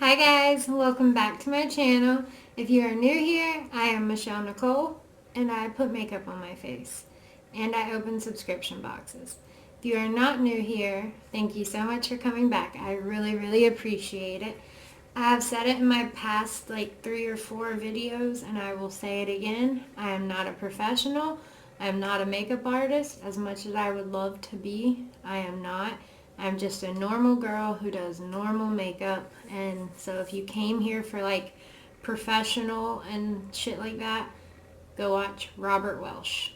Hi guys, welcome back to my channel. If you are new here, I am Michelle Nicole and I put makeup on my face and I open subscription boxes. If you are not new here, thank you so much for coming back. I really appreciate it. I have said it in my past like 3 or 4 videos and I will say it again. I am not a professional. I am not a makeup artist. As much as I would love to be, I am not. I'm just a normal girl who does normal makeup, and so if you came here for like professional and shit like that, go watch Robert Welsh.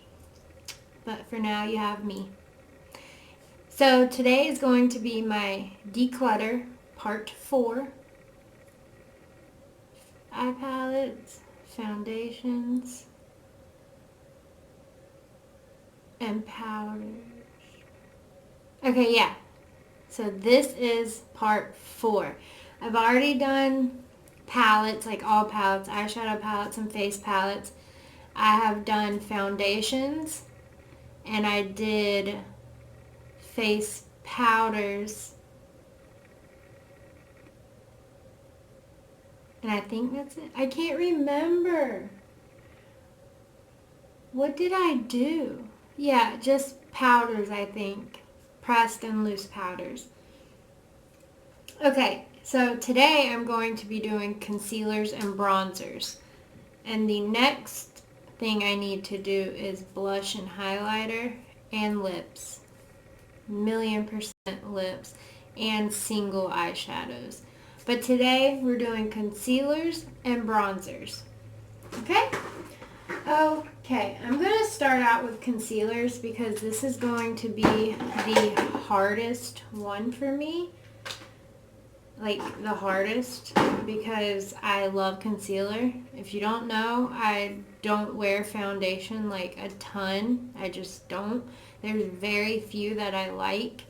But for now, you have me. So today is going to be my Declutter Part 4. Eye palettes, foundations, and powders. Okay, yeah. So this is part 4. I've already done palettes, like all palettes, eyeshadow palettes and face palettes. I have done foundations and I did face powders. And I think that's it. I can't remember. What did I do? Yeah, just powders, I think. Pressed and loose powders. Okay, so today I'm going to be doing concealers and bronzers. And the next thing I need to do is blush and highlighter and lips. 1,000,000% lips and single eyeshadows. But today we're doing concealers and bronzers. Okay? Okay, I'm going to start out with concealers because this is going to be the hardest one for me. Like the hardest, because I love concealer. If you don't know, I don't wear foundation like a ton. I just don't. There's very few that I like.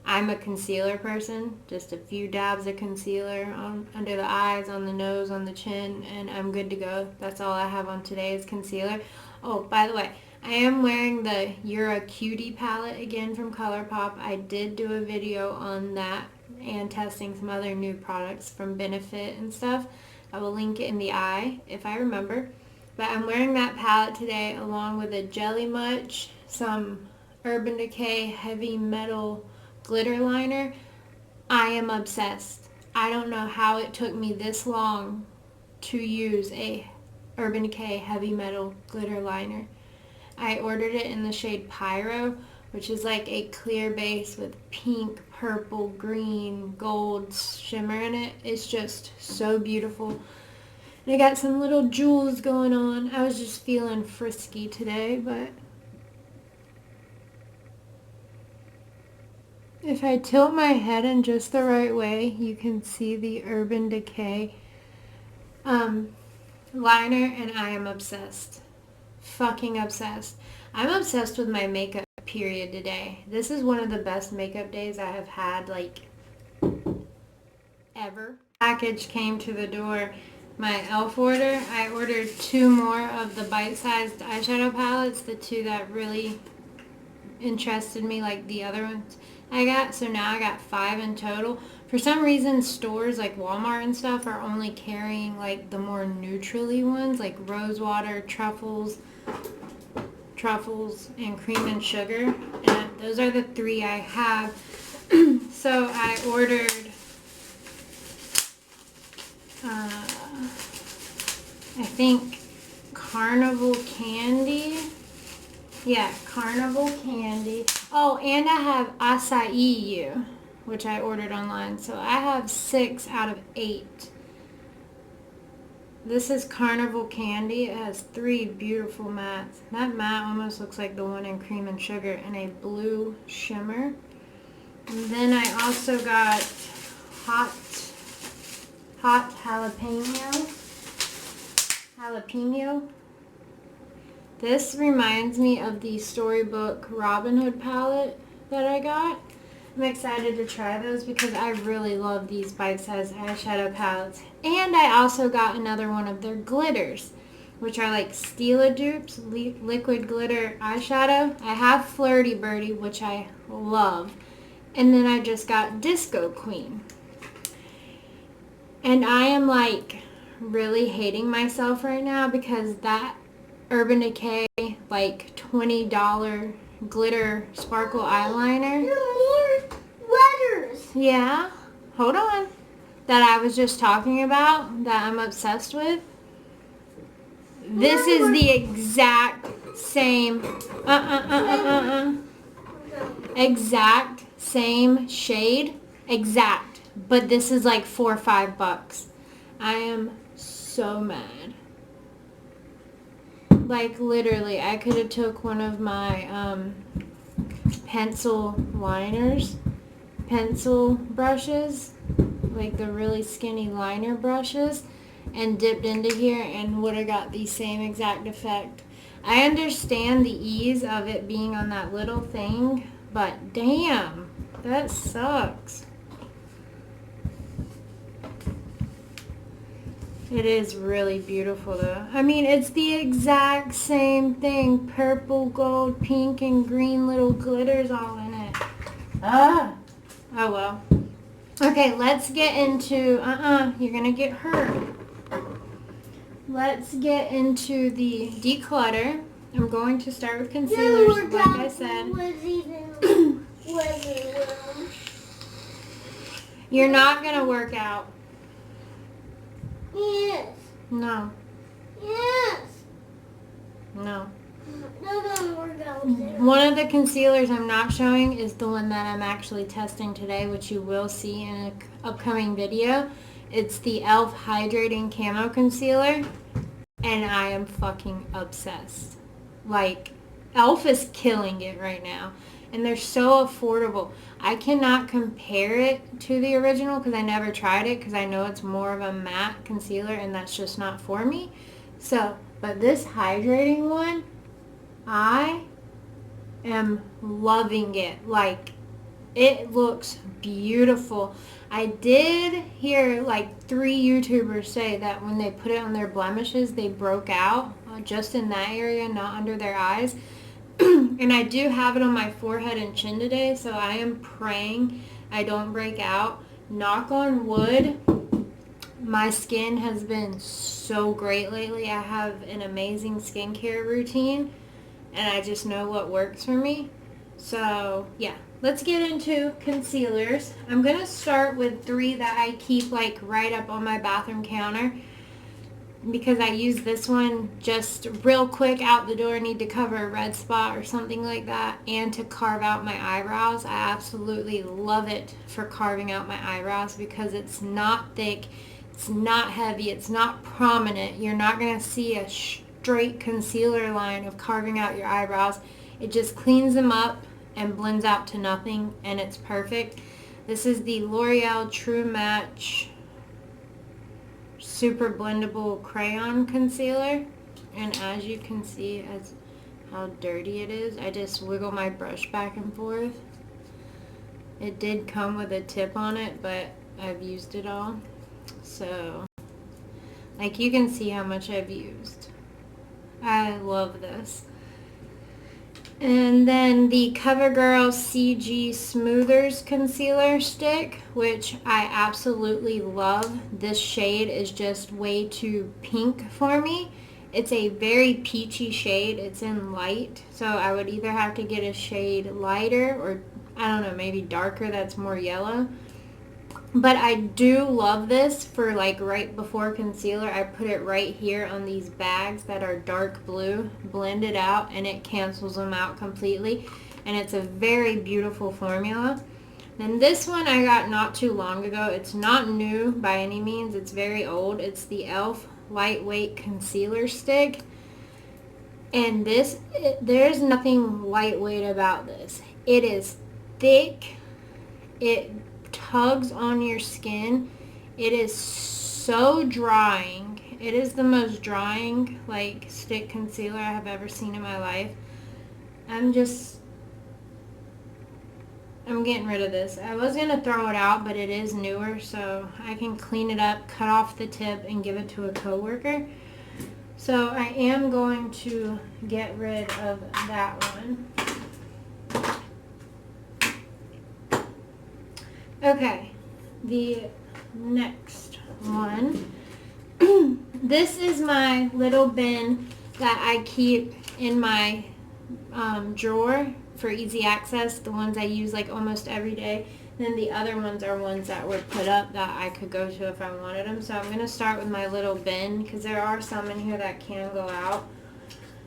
I'm a concealer person, just a few dabs of concealer on under the eyes, on the nose, on the chin, and I'm good to go. That's all I have on today is concealer. Oh, by the way, I am wearing the You're a Cutie palette again from ColourPop. I did do a video on that and testing some other new products from Benefit and stuff. I will link it in the eye if I remember. But I'm wearing that palette today along with a Jelly Much, some Urban Decay Heavy Metal glitter liner. I am obsessed. I don't know how it took me this long to use a Urban Decay Heavy Metal glitter liner. I ordered it in the shade Pyro, which is like a clear base with pink, purple, green, gold shimmer in it. It's just so beautiful. And I got some little jewels going on. I was just feeling frisky today, but if I tilt my head in just the right way, you can see the Urban Decay liner, and I am obsessed. Fucking obsessed. I'm obsessed with my makeup period today. This is one of the best makeup days I have had, like, ever. Package came to the door. My e.l.f. order. I ordered 2 more of the bite-sized eyeshadow palettes, the 2 that really interested me like the other ones I got. So now I got 5 in total. For some reason, stores like Walmart and stuff are only carrying like the more neutrally ones, like rosewater, truffles, and cream and sugar. And those are the 3 I have. So I ordered I think Carnival Candy. Yeah, Carnival Candy. Oh, and I have Acai You, which I ordered online. So I have 6 out of 8. This is Carnival Candy. It has 3 beautiful mattes. That matte almost looks like the one in Cream and Sugar in a blue shimmer. And then I also got hot jalapeno. This reminds me of the Storybook Robin Hood palette that I got. I'm excited to try those because I really love these bite-sized eyeshadow palettes. And I also got another one of their glitters, which are like Stila dupes, liquid glitter eyeshadow. I have Flirty Birdie, which I love. And then I just got Disco Queen. And I am like really hating myself right now because that Urban Decay like $20 glitter sparkle eyeliner. There are more letters. Yeah, hold on. That I was just talking about, that I'm obsessed with. This is the exact same, exact same shade, exact. But this is like $4 or $5. I am so mad. Like literally, I could have took one of my pencil brushes, like the really skinny liner brushes, and dipped into here and would have got the same exact effect. I understand the ease of it being on that little thing, but damn, that sucks. It is really beautiful though. I mean, it's the exact same thing. Purple, gold, pink, and green little glitters all in it. Ah! Oh well. Okay, let's get into, you're gonna get hurt. Let's get into the declutter. I'm going to start with concealers, like I said. You're not gonna work out. Yes. No. Yes. No. No, no, work out. One of the concealers I'm not showing is the one that I'm actually testing today, which you will see in an upcoming video. It's the e.l.f. Hydrating Camo Concealer, and I am fucking obsessed. Like, e.l.f. is killing it right now, and they're so affordable. I cannot compare it to the original because I never tried it because I know it's more of a matte concealer, and that's just not for me. So, but this hydrating one, I am loving it. Like, it looks beautiful. I did hear like 3 YouTubers say that when they put it on their blemishes, they broke out just in that area, not under their eyes. And I do have it on my forehead and chin today, so I am praying I don't break out. Knock on wood. My skin has been so great lately. I have an amazing skincare routine, and I just know what works for me. So, yeah. Let's get into concealers. I'm going to start with 3 that I keep like right up on my bathroom counter because I use this one just real quick out the door. I need to cover a red spot or something like that, and to carve out my eyebrows. I absolutely love it for carving out my eyebrows because it's not thick, it's not heavy, it's not prominent. You're not going to see a straight concealer line of carving out your eyebrows. It just cleans them up and blends out to nothing, and it's perfect. This is the L'Oreal True Match Super Blendable Crayon Concealer, and as you can see as how dirty it is, I just wiggle my brush back and forth. It did come with a tip on it, but I've used it all, so like you can see how much I've used. I love this. And then the CoverGirl CG Smoothers Concealer Stick, which I absolutely love. This shade is just way too pink for me. It's a very peachy shade. It's in light, so I would either have to get a shade lighter or, I don't know, maybe darker that's more yellow. But I do love this for like right before concealer. I put it right here on these bags that are dark blue, blend it out, and it cancels them out completely. And it's a very beautiful formula. Then this one I got not too long ago. It's not new by any means. It's very old. It's the e.l.f. Lightweight Concealer Stick. And this, there's nothing lightweight about this. It is thick. It tugs on your skin. It is so drying. It is the most drying like stick concealer I have ever seen in my life. I'm getting rid of this. I was going to throw it out, but it is newer, so I can clean it up, cut off the tip, and give it to a coworker. So I am going to get rid of that one. Okay, the next one. This is my little bin that I keep in my drawer for easy access. The ones I use like almost every day. Then the other ones are ones that were put up that I could go to if I wanted them. So I'm going to start with my little bin because there are some in here that can go out.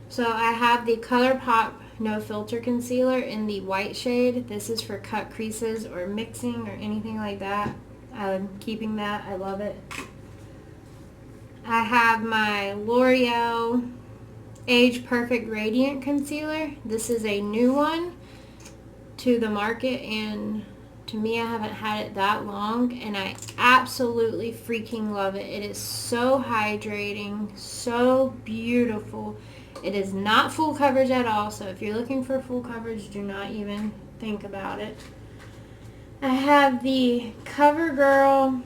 So I have the ColourPop No Filter Concealer in the white shade. This is for cut creases or mixing or anything like that. I'm keeping that. I love it. I have my L'Oreal Age Perfect Radiant Concealer. This is a new one to the market, and to me, I haven't had it that long, and I absolutely freaking love it. It is so hydrating, so beautiful. It is not full coverage at all, so if you're looking for full coverage, do not even think about it. I have the CoverGirl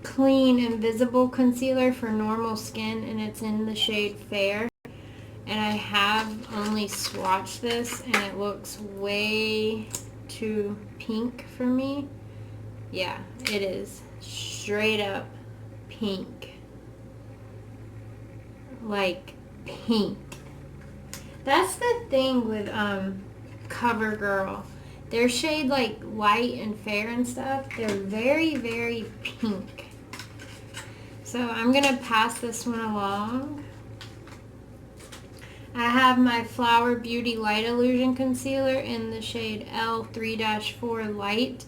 Clean Invisible Concealer for normal skin, and it's in the shade Fair. And I have only swatched this, and it looks way too pink for me. Yeah, it is straight up pink. Like pink. That's the thing with CoverGirl. Their shade like light and fair and stuff, they're very, very pink. So I'm going to pass this one along. I have my Flower Beauty Light Illusion Concealer in the shade L3-4 Light.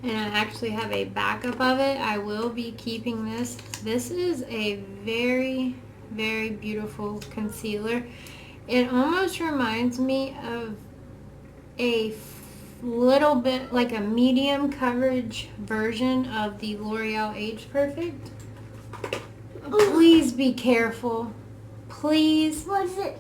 And I actually have a backup of it. I will be keeping this. This is a very, very beautiful concealer. It almost reminds me of a little bit like a medium coverage version of the L'Oreal Age Perfect. Please be careful. Please. What's it?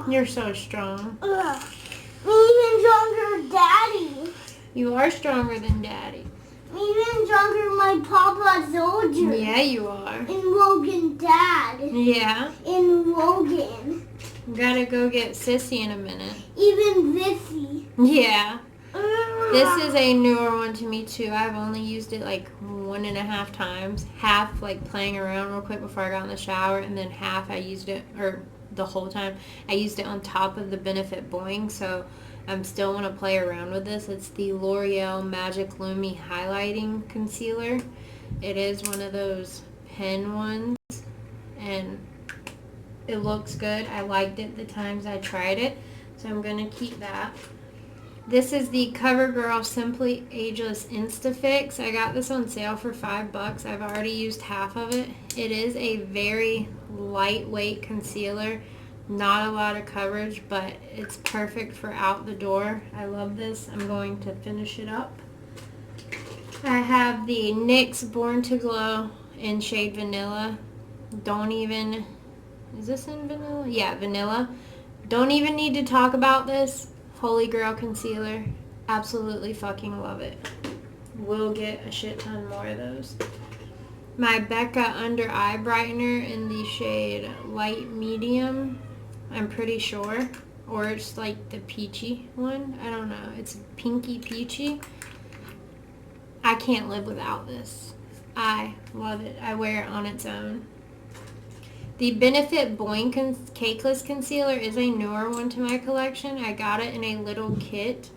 You're so strong. Even stronger, Daddy. You are stronger than Daddy. Even stronger, my Papa Soldier. Yeah, you are. And Logan, Dad. Yeah. And Logan. Gotta go get Sissy in a minute. Even Vissy. Yeah. This is a newer one to me too. I've only used it like 1.5 times. Half like playing around real quick before I got in the shower, and then half I used it, or the whole time, I used it on top of the Benefit Boing, so I'm still want to play around with this. It's the L'Oreal Magic Lumi Highlighting Concealer. It is one of those pen ones, and it looks good. I liked it the times I tried it, so I'm going to keep that. This is the CoverGirl Simply Ageless Instafix. I got this on sale for $5. I've already used half of it. It is a very lightweight concealer. Not a lot of coverage, but it's perfect for out the door. I love this. I'm going to finish it up. I have the NYX Born to Glow in shade Vanilla. Is this in vanilla? Yeah, vanilla. Don't even need to talk about this. Holy Grail concealer. Absolutely fucking love it. Will get a shit ton more of those. My Becca Under Eye Brightener in the shade Light Medium. I'm pretty sure. Or it's like the peachy one. I don't know. It's pinky peachy. I can't live without this. I love it. I wear it on its own. The Benefit Boing Cakeless Concealer is a newer one to my collection. I got it in a little kit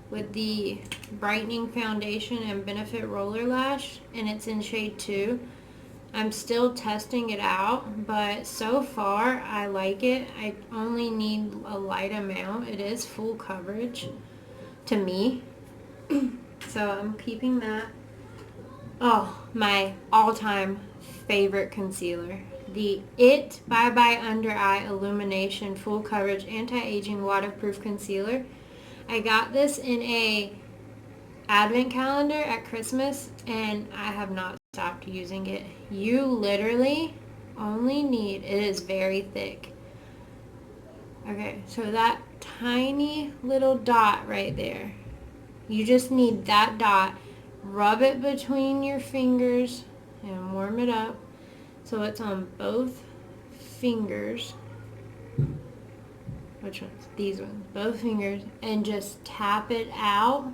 with the brightening foundation and Benefit Roller Lash, and it's in shade 2. I'm still testing it out, but so far I like it. I only need a light amount. It is full coverage to me. So I'm keeping that. Oh, my all-time favorite concealer. The IT Bye Bye Under Eye Illumination Full Coverage Anti-Aging Waterproof Concealer. I got this in a advent calendar at Christmas, and I have not stopped using it. You literally only need, it is very thick. Okay, so that tiny little dot right there, you just need that dot. Rub it between your fingers and warm it up so it's on both fingers. Which ones? These ones. Both fingers, and just tap it out.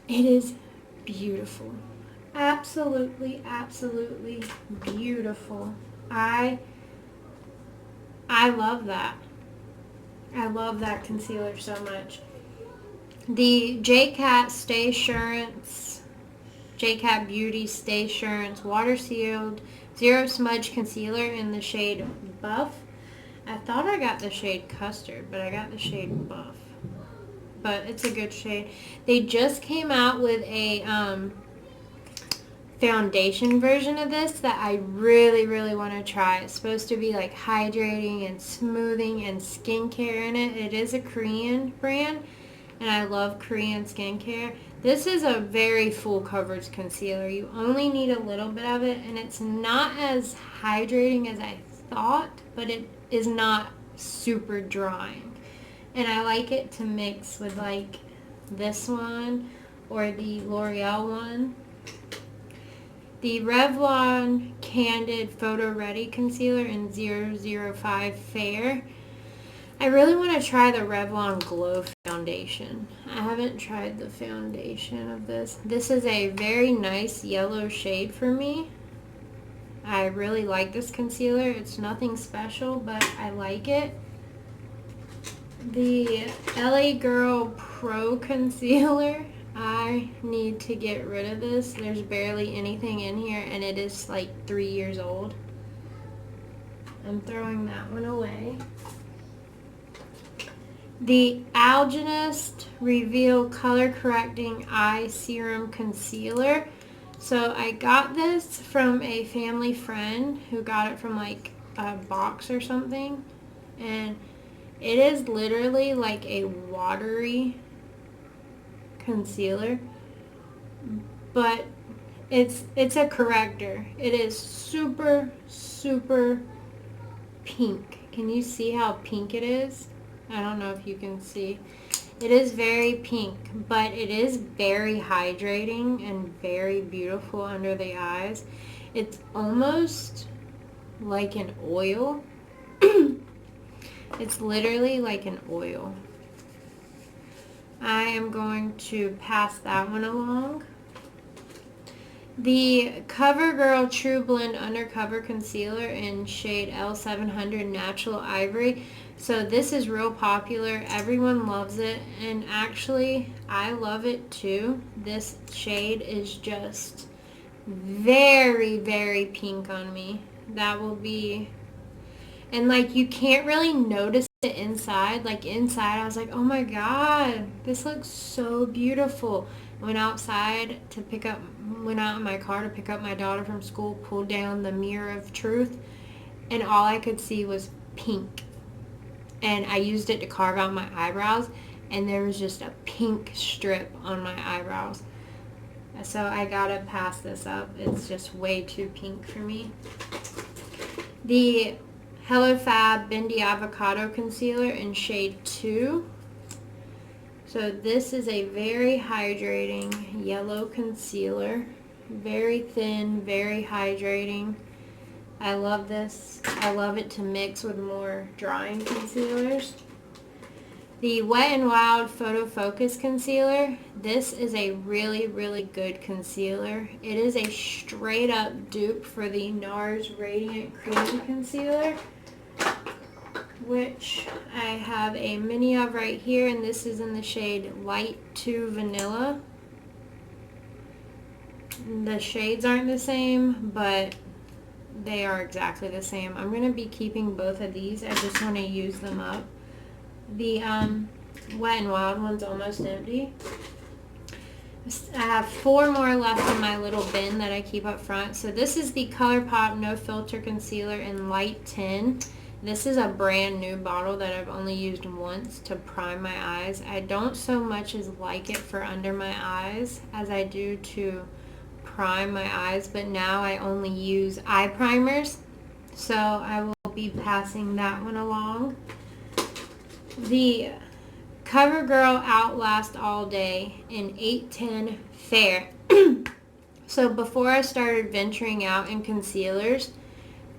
It is beautiful. Absolutely, absolutely beautiful. I love that. I love that concealer so much. The J-Cat Beauty Stay Assurance Water Sealed Zero Smudge Concealer in the shade Buff. I thought I got the shade Custard, but I got the shade Buff. But it's a good shade. They just came out with a foundation version of this that I really, really want to try. It's supposed to be like hydrating and smoothing and skincare in it. It is a Korean brand, and I love Korean skincare. This is a very full coverage concealer. You only need a little bit of it, and it's not as hydrating as I thought, but it is not super drying. And I like it to mix with like this one or the L'Oreal one. The Revlon Candid Photo Ready Concealer in 005 Fair. I really want to try the Revlon Glow Foundation. I haven't tried the foundation of this. This is a very nice yellow shade for me. I really like this concealer. It's nothing special, but I like it. The LA Girl Pro Concealer. I need to get rid of this. There's barely anything in here, and it is like 3 years old. I'm throwing that one away. The Algenist Reveal Color Correcting Eye Serum Concealer. So I got this from a family friend who got it from like a box or something. And it is literally like a watery concealer, but it's a corrector. It is super, super pink. Can you see how pink it is? I don't know if you can see. It is very pink, but it is very hydrating and very beautiful under the eyes. It's almost like an oil. It's literally like an oil. I am going to pass that one along. The CoverGirl True Blend Undercover Concealer in shade L700 Natural Ivory. So this is real popular. Everyone loves it, and actually I love it too. This shade is just very, very pink on me. That will be, and like you can't really notice it inside. Like inside I was like, oh my god, this looks so beautiful. Went out in my car to pick up my daughter from school, pulled down the mirror of truth, and all I could see was pink. And I used it to carve out my eyebrows, and there was just a pink strip on my eyebrows. So I gotta pass this up. It's just way too pink for me. The Hello Fab Bendy Avocado Concealer in shade 2. So this is a very hydrating yellow concealer. Very thin, very hydrating. I love this. I love it to mix with more drying concealers. The Wet n Wild Photo Focus Concealer. This is a really, really good concealer. It is a straight up dupe for the NARS Radiant Cream Concealer, which I have a mini of right here, and this is in the shade Light 2 Vanilla. The shades aren't the same, but they are exactly the same. I'm going to be keeping both of these. I just want to use them up. The Wet n Wild one's almost empty. I have 4 more left in my little bin that I keep up front. So this is the ColourPop No Filter Concealer in Light 10. This is a brand new bottle that I've only used once to prime my eyes. I don't so much as like it for under my eyes as I do to prime my eyes, but now I only use eye primers, so I will be passing that one along. The CoverGirl Outlast All Day in 810 Fair. So before I started venturing out in concealers,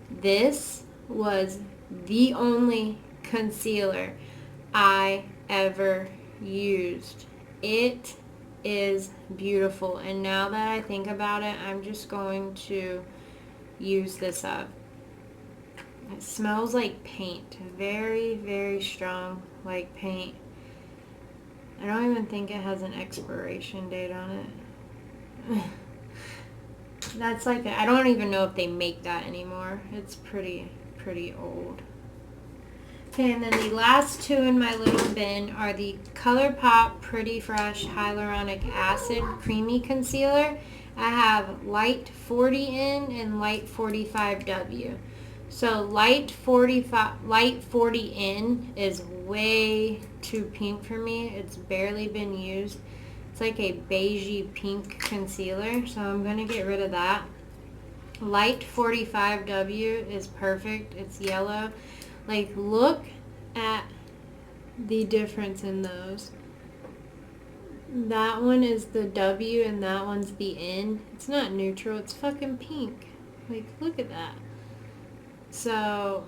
this was the only concealer I ever used. It is beautiful. And now that I think about it, I'm just going to use this up. It smells like paint. Very, very strong, like paint. I don't even think it has an expiration date on it. That's like, I don't even know if they make that anymore. It's pretty old. Okay, and then the last two in my little bin are the ColourPop Pretty Fresh Hyaluronic Acid Creamy Concealer. I have light 40N and light 45W. So light 40N is way too pink for me. It's barely been used. It's like a beigey pink concealer, so I'm going to get rid of that. Light 45W is perfect. It's yellow. Like, look at the difference in those. That one is the W and that one's the N. It's not neutral. It's fucking pink. Like, look at that. So,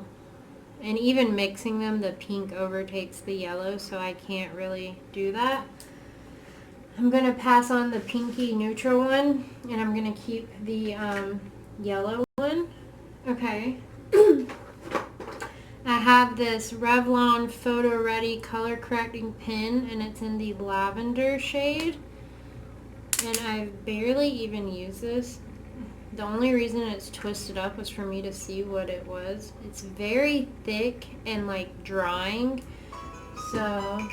and even mixing them, the pink overtakes the yellow, so I can't really do that. I'm going to pass on the pinky neutral one, and I'm going to keep the yellow one. Okay. I have this Revlon Photo Ready color correcting pen, and it's in the lavender shade. And I've barely even used this. The only reason it's twisted up was for me to see what it was. It's very thick and like drying, so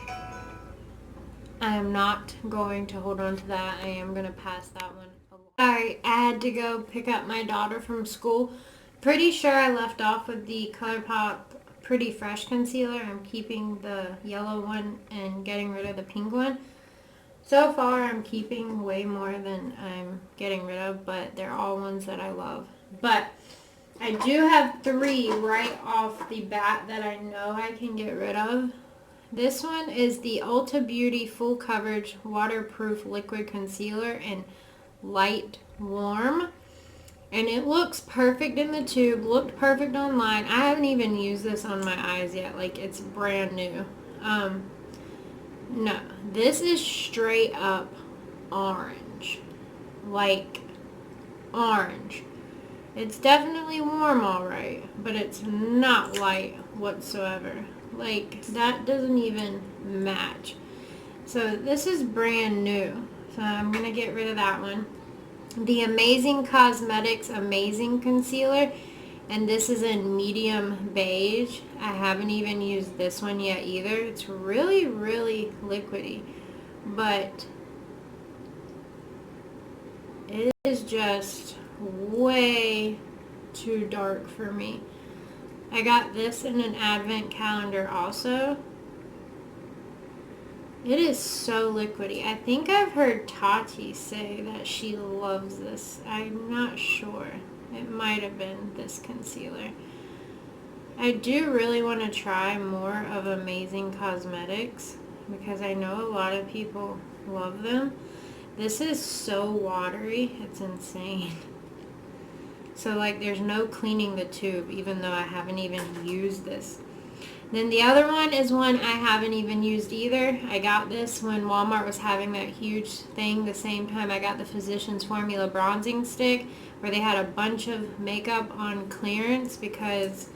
I am not going to hold on to that. I am going to pass that one along. Sorry, I had to go pick up my daughter from school. Pretty sure I left off with the ColourPop Pretty Fresh Concealer. I'm keeping the yellow one and getting rid of the pink one. So far, I'm keeping way more than I'm getting rid of, but they're all ones that I love. But I do have three right off the bat that I know I can get rid of. This one is the Ulta Beauty Full Coverage Waterproof Liquid Concealer in Light Warm. And it looks perfect in the tube, looked perfect online. I haven't even used this on my eyes yet. Like, it's brand new. No, this is straight up orange. Like, orange. It's definitely warm, alright, but it's not light whatsoever. Like, that doesn't even match. So this is brand new. So I'm going to get rid of that one. The Amazing Cosmetics Amazing Concealer. And this is in medium beige. I haven't even used this one yet either. It's really, really liquidy. But it is just way too dark for me. I got this in an advent calendar also. It is so liquidy. I think I've heard Tati say that she loves this. I'm not sure. It might have been this concealer. I do really want to try more of Amazing Cosmetics because I know a lot of people love them. This is so watery. It's insane. So like there's no cleaning the tube even though I haven't even used this. Then the other one is one I haven't even used either. I got this when Walmart was having that huge thing the same time I got the Physicians Formula bronzing stick where they had a bunch of makeup on clearance because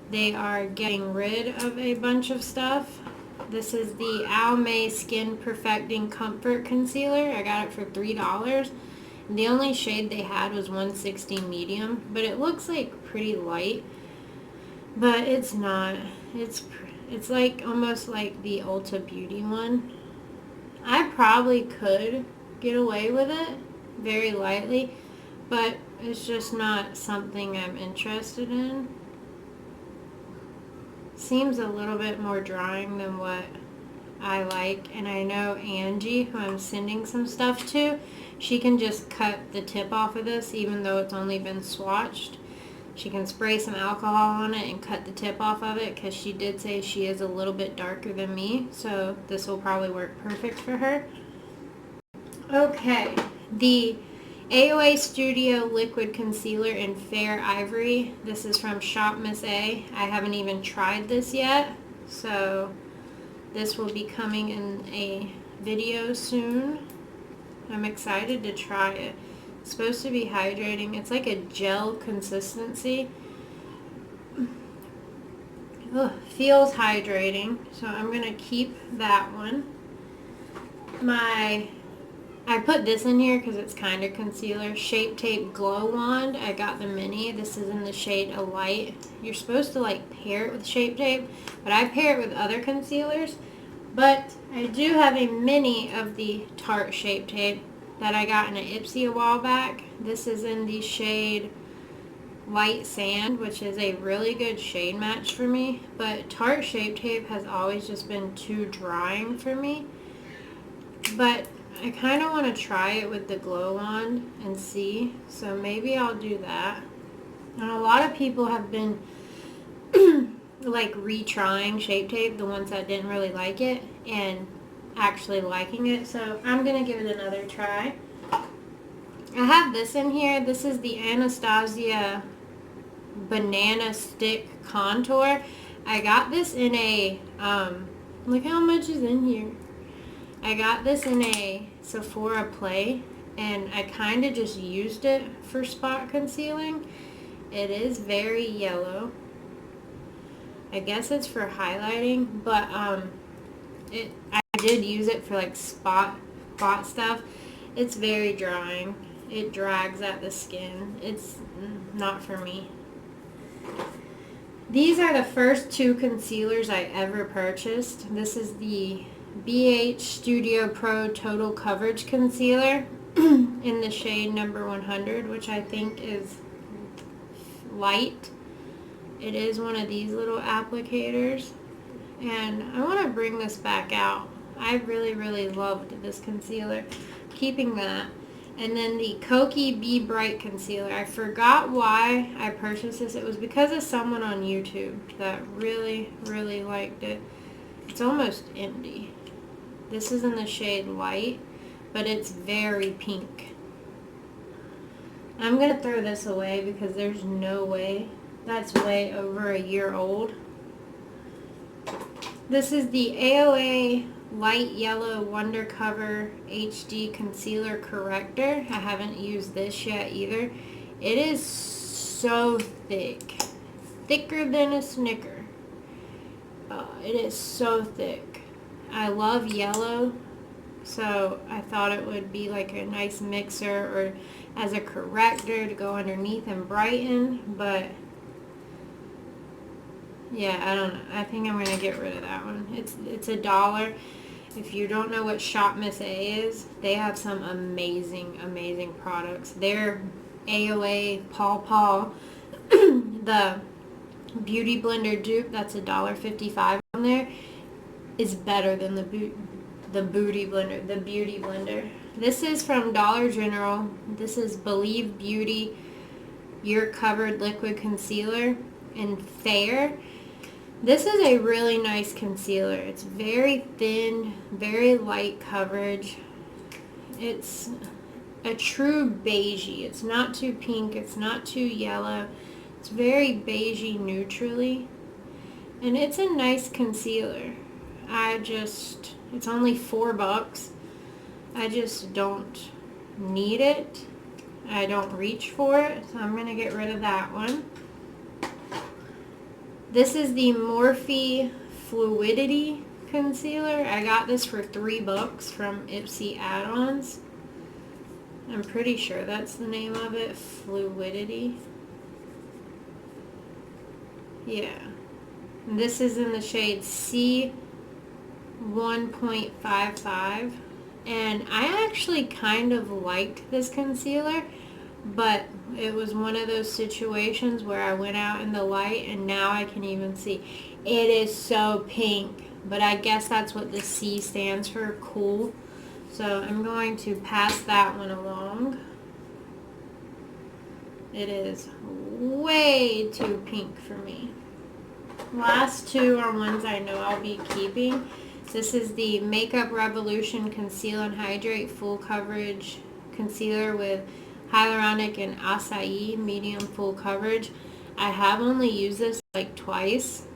they are getting rid of a bunch of stuff. This is the Almay Skin Perfecting Comfort Concealer. I got it for $3. And the only shade they had was 160 medium, but it looks like pretty light. But it's not. It's like almost like the Ulta Beauty one. I probably could get away with it very lightly, but it's just not something I'm interested in. Seems a little bit more drying than what I like, and I know Angie, who I'm sending some stuff to, she can just cut the tip off of this even though it's only been swatched. She can spray some alcohol on it and cut the tip off of it because she did say she is a little bit darker than me, so this will probably work perfect for her. Okay, the AOA Studio Liquid Concealer in Fair Ivory. This is from Shop Miss A. I haven't even tried this yet, so this will be coming in a video soon. I'm excited to try it. It's supposed to be hydrating. It's like a gel consistency. Ugh, feels hydrating, so I'm going to keep that one. I put this in here because it's kind of concealer. Shape Tape Glow Wand. I got the mini. This is in the shade Alight. You're supposed to like pair it with Shape Tape, but I pair it with other concealers. But I do have a mini of the Tarte Shape Tape that I got in an Ipsy a while back. This is in the shade Light Sand, which is a really good shade match for me. But Tarte Shape Tape has always just been too drying for me. But I kind of want to try it with the Glow Wand and see. So maybe I'll do that. And a lot of people have been like retrying Shape Tape, the ones that didn't really like it, and actually liking it. So I'm going to give it another try. I have this in here. This is the Anastasia Banana Stick Contour. I got this in a, look how much is in here. I got this in a Sephora Play, and I kind of just used it for spot concealing. It is very yellow. I guess it's for highlighting, but I did use it for like spot stuff. It's very drying. It drags at the skin. It's not for me. These are the first two concealers I ever purchased. This is the BH Studio Pro Total Coverage Concealer in the shade number 100, which I think is light. It is one of these little applicators, and I want to bring this back out. I really loved this concealer. Keeping that. And then the Kokie Be Bright Concealer. I forgot why I purchased this. It was because of someone on YouTube that really liked it. It's almost empty. This is in the shade Light, but it's very pink. I'm going to throw this away because there's no way. That's way over a year old. This is the AOA Light Yellow Wonder Cover HD Concealer Corrector. I haven't used this yet either. It is so thick. Thicker than a Snicker. It is so thick. I love yellow, so I thought it would be like a nice mixer or as a corrector to go underneath and brighten, but yeah, I don't know. I think I'm going to get rid of that one. It's $1. If you don't know what Shop Miss A is, they have some amazing products. Their AOA Paw Paw, the Beauty Blender dupe, that's $1.55 on there, is better than the Beauty Blender. This is from Dollar General. This is Believe Beauty Your Covered Liquid Concealer in Fair. This is a really nice concealer. It's very thin, very light coverage. It's a true beigey. It's not too pink. It's not too yellow. It's very beigey neutrally. And it's a nice concealer. It's only $4. I just don't need it. I don't reach for it, so I'm going to get rid of that one. This is the Morphe Fluidity Concealer. I got this for $3 from Ipsy Add-ons. I'm pretty sure that's the name of it, Fluidity. Yeah. And this is in the shade C1.55. And I actually kind of liked this concealer, but it was one of those situations where I went out in the light and now I can even see. It is so pink, but I guess that's what the C stands for, cool. So I'm going to pass that one along. It is way too pink for me. Last two are ones I know I'll be keeping. This is the Makeup Revolution Conceal and Hydrate Full Coverage Concealer with Hyaluronic and Acai Medium Full Coverage. I have only used this like twice,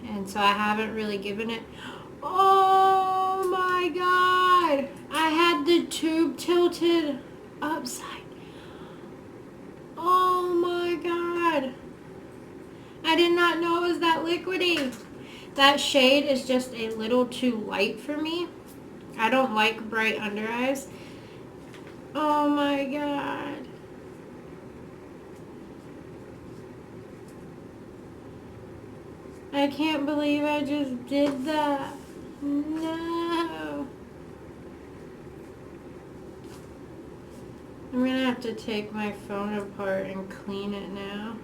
and so I haven't really given it. Oh my god! I had the tube tilted upside. Oh my god! I did not know it was that liquidy. That shade is just a little too light for me. I don't like bright under eyes. Oh my god. I can't believe I just did that. No. I'm gonna have to take my phone apart and clean it now.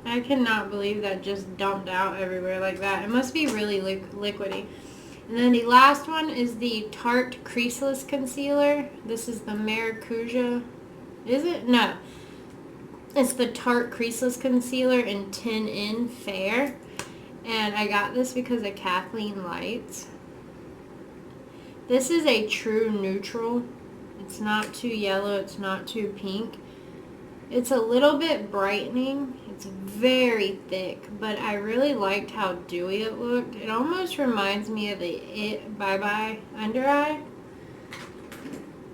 I cannot believe that just dumped out everywhere like that. It must be really liquidy. And then the last one is the Tarte Creaseless Concealer. This is the Maracuja. Is it? No. It's the Tarte Creaseless Concealer in 10N Fair. And I got this because of Kathleen Lights. This is a true neutral. It's not too yellow. It's not too pink. It's a little bit brightening. It's very thick, but I really liked how dewy it looked. It almost reminds me of the It Bye Bye Under Eye.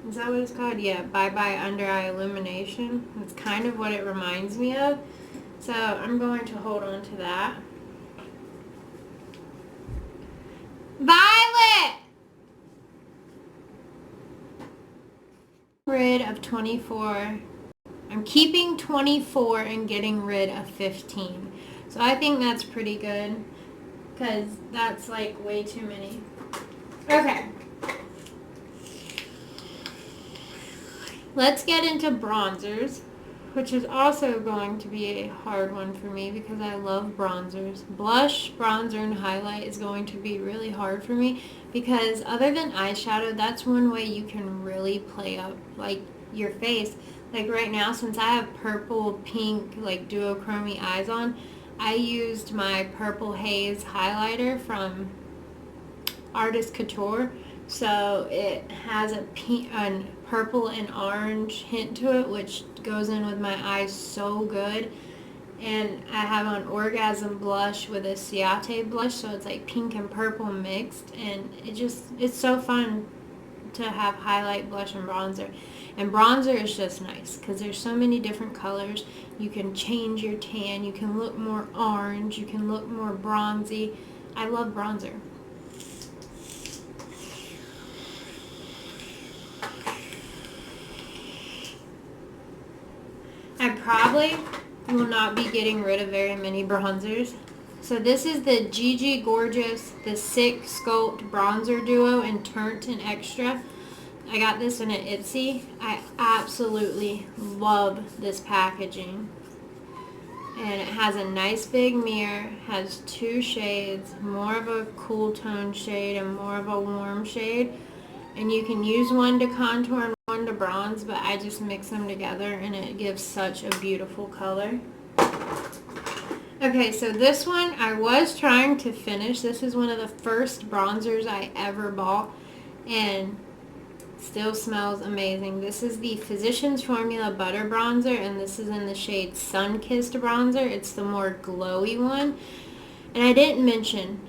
Is that what it's called? Yeah, Bye Bye Under Eye Illumination. That's kind of what it reminds me of. So I'm going to hold on to that. Violet! Rid of 24. I'm keeping 24 and getting rid of 15. So I think that's pretty good because that's like way too many. Okay. Let's get into bronzers, which is also going to be a hard one for me because I love bronzers. Blush, bronzer, and highlight is going to be really hard for me because other than eyeshadow, that's one way you can really play up like your face. Like right now, since I have purple, pink, like duochrome eyes on, I used my Purple Haze highlighter from Artist Couture. So it has a pink, purple and orange hint to it, which goes in with my eyes so good. And I have an Orgasm blush with a Ciate blush, so it's like pink and purple mixed. And it's so fun to have highlight, blush, and bronzer. And bronzer is just nice because there's so many different colors. You can change your tan. You can look more orange. You can look more bronzy. I love bronzer. I probably will not be getting rid of very many bronzers. So this is the Gigi Gorgeous, the Sick Sculpt Bronzer Duo in Turnt and Extra. I got this in an Etsy. I absolutely love this packaging. And it has a nice big mirror, has two shades, more of a cool tone shade and more of a warm shade. And you can use one to contour and one to bronze, but I just mix them together and it gives such a beautiful color. Okay, so this one I was trying to finish. This is one of the first bronzers I ever bought and still smells amazing. This is the Physicians Formula Butter Bronzer, and this is in the shade Sun-Kissed Bronzer. It's the more glowy one. And I didn't mention,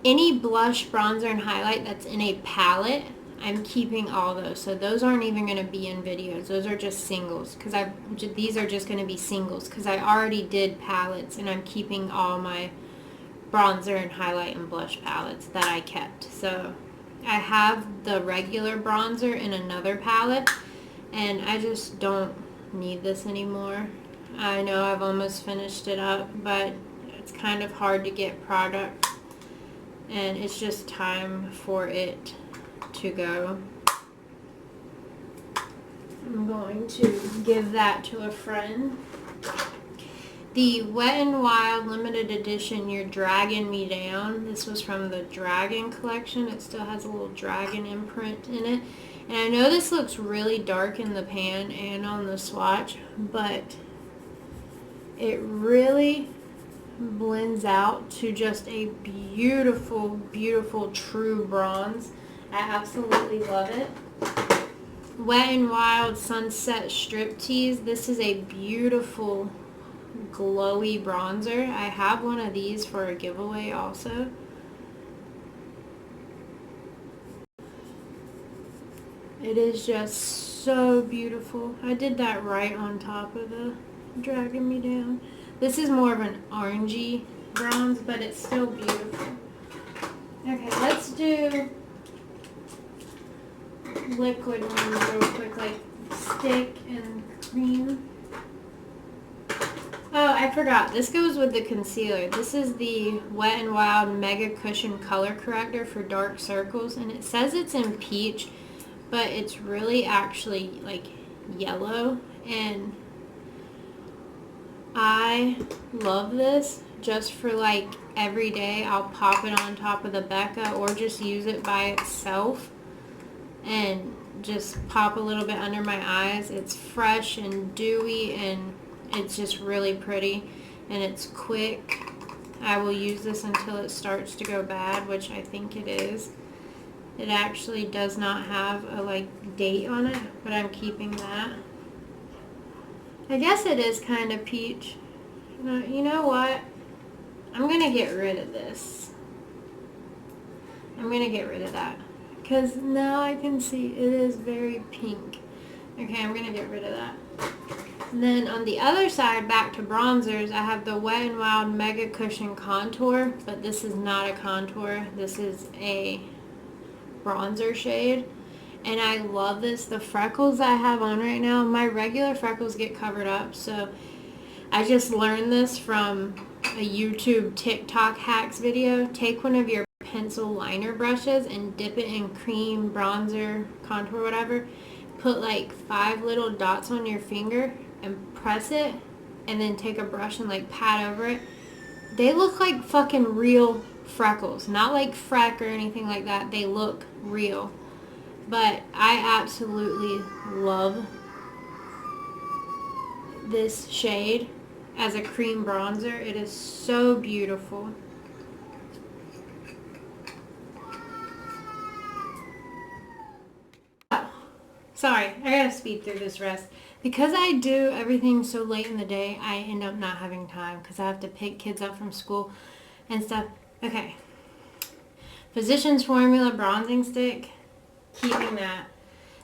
any blush, bronzer, and highlight that's in a palette, I'm keeping all those. So those aren't even going to be in videos. Those are just singles because these are just going to be singles because I already did palettes, and I'm keeping all my bronzer and highlight and blush palettes that I kept. So I have the regular bronzer in another palette, and I just don't need this anymore. I know I've almost finished it up, but it's kind of hard to get product, and it's just time for it to go. I'm going to give that to a friend. The Wet n Wild limited edition You're Dragging Me Down. This was from the Dragon collection. It still has a little dragon imprint in it. And I know this looks really dark in the pan and on the swatch, but it really blends out to just a beautiful, beautiful true bronze. I absolutely love it. Wet n Wild Sunset Striptease. This is a beautiful glowy bronzer. I have one of these for a giveaway also. It is just so beautiful. I did that right on top of the dragging me down. This is more of an orangey bronze, but it's still beautiful. Okay, let's do liquid ones real quick, like stick and cream. Oh, I forgot. This goes with the concealer. This is the Wet n Wild Mega Cushion Color Corrector for dark circles, and it says it's in peach, but it's really actually like yellow, and I love this just for like every day. I'll pop it on top of the Becca or just use it by itself and just pop a little bit under my eyes. It's fresh and dewy, and it's just really pretty, and it's quick. I will use this until it starts to go bad, which I think it is. It actually does not have a like date on it, but I'm keeping that. I guess it is kind of peach. You know what? I'm going to get rid of this. I'm going to get rid of that, because now I can see it is very pink. Okay, I'm going to get rid of that. And then on the other side, back to bronzers, I have the Wet n Wild Mega Cushion Contour, but this is not a contour. This is a bronzer shade, and I love this. The freckles I have on right now, my regular freckles get covered up, so I just learned this from a YouTube TikTok hacks video. Take one of your pencil liner brushes and dip it in cream, bronzer, contour, whatever. Put like 5 little dots on your finger and press it, and then take a brush and like pat over it. They look like fucking real freckles, not like freck or anything like that. They look real, but I absolutely love this shade as a cream bronzer. It is so beautiful. Sorry, I gotta speed through this rest. Because I do everything so late in the day, I end up not having time because I have to pick kids up from school and stuff. Okay. Physicians Formula Bronzing Stick. Keeping that.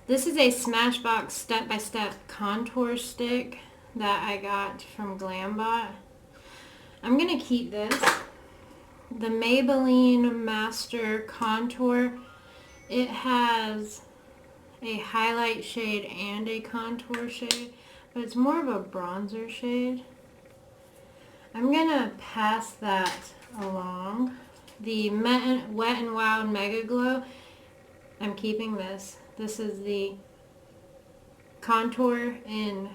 This is a Smashbox step-by-step contour stick that I got from Glambot. I'm going to keep this. The Maybelline Master Contour. It has a highlight shade and a contour shade, but it's more of a bronzer shade. I'm gonna pass that along. The Wet n Wild Mega Glow, I'm keeping this. This is the contour in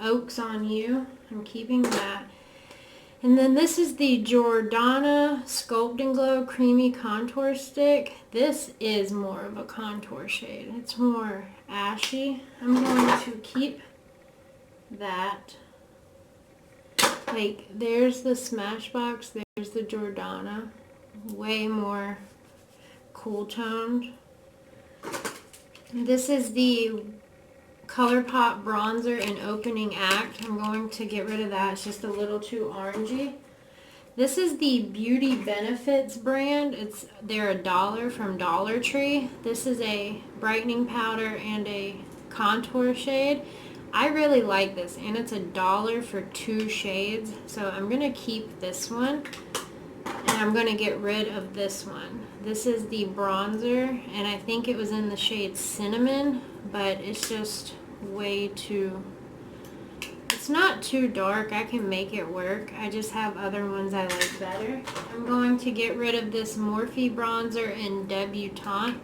Oaks on You. I'm keeping that. And then this is the Jordana Sculpt and Glow Creamy Contour Stick. This is more of a contour shade. It's more ashy. I'm going to keep that. Like, there's the Smashbox, there's the Jordana. Way more cool toned. This is the ColourPop bronzer in Opening Act. I'm going to get rid of that. It's just a little too orangey. This is the Beauty Benefits brand. They're $1 from Dollar Tree. This is a brightening powder and a contour shade. I really like this, and it's $1 for 2 shades. So I'm going to keep this one, and I'm going to get rid of this one. This is the bronzer, and I think it was in the shade Cinnamon, but it's just way too, it's not too dark. I can make it work. I just have other ones I like better. I'm going to get rid of this Morphe bronzer in Debutante.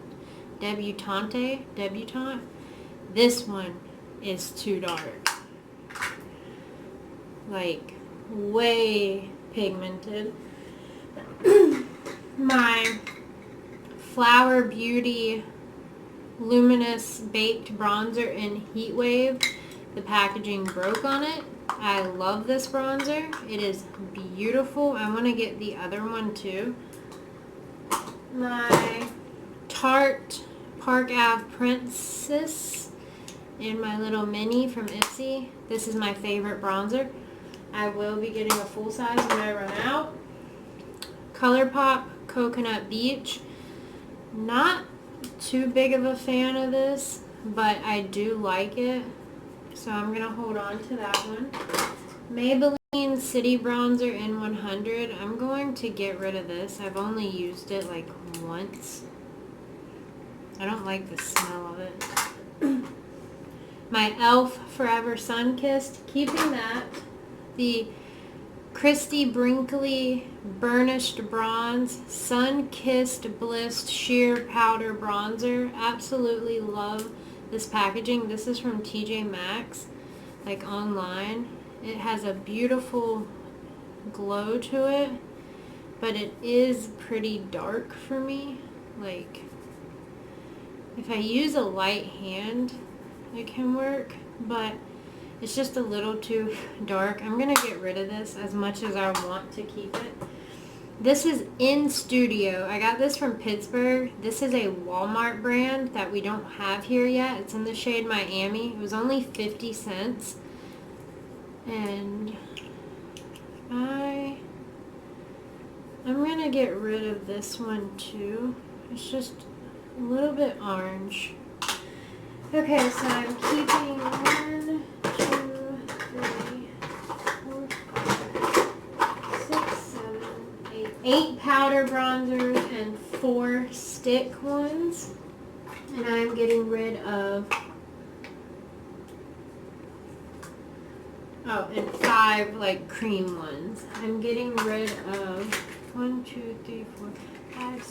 This one is too dark. Like, way pigmented. My Flower Beauty Luminous Baked Bronzer in Heat Wave. The packaging broke on it. I love this bronzer. It is beautiful. I want to get the other one too. My Tarte Park Ave Princess in my little mini from Ipsy. This is my favorite bronzer. I will be getting a full size when I run out. ColourPop Coconut Beach. Not too big of a fan of this. but I do like it. So I'm going to hold on to that one. Maybelline City Bronzer in 100. I'm going to get rid of this. I've only used it like once. I don't like the smell of it. My e.l.f. Forever Sun Kissed. Keeping that. The Christy Brinkley Burnished Bronze Sun Kissed Bliss Sheer Powder Bronzer. Absolutely love this packaging. This is from TJ Maxx, like online. It has a beautiful glow to it, but it is pretty dark for me. Like, if I use a light hand, it can work, but it's just a little too dark. I'm going to get rid of this as much as I want to keep it. This is In Studio. I got this from Pittsburgh. This is a Walmart brand that we don't have here yet. It's in the shade Miami. It was only 50 cents. And I'm going to get rid of this one too. It's just a little bit orange. Okay, so I'm keeping 1, 2, 3, 4, 5, 6, 7, 8. 8 powder bronzers and 4 stick ones. And I'm getting rid of, and 5 like cream ones. I'm getting rid of 1, 2, 3, 4, 5,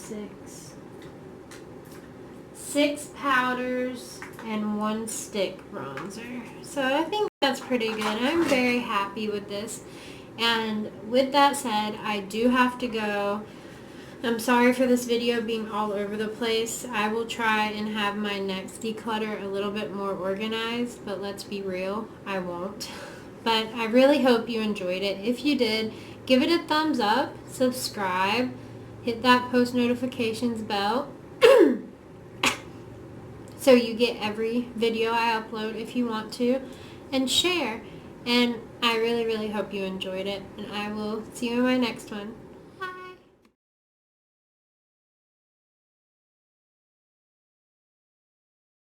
6 powders and 1 stick bronzer. So I think that's pretty good. I'm very happy with this. And with that said, I do have to go. I'm sorry for this video being all over the place. I will try and have my next declutter a little bit more organized, but let's be real, I won't. But I really hope you enjoyed it. If you did, give it a thumbs up, subscribe, hit that post notifications bell so you get every video I upload if you want to, and share. And I really, really hope you enjoyed it, and I will see you in my next one.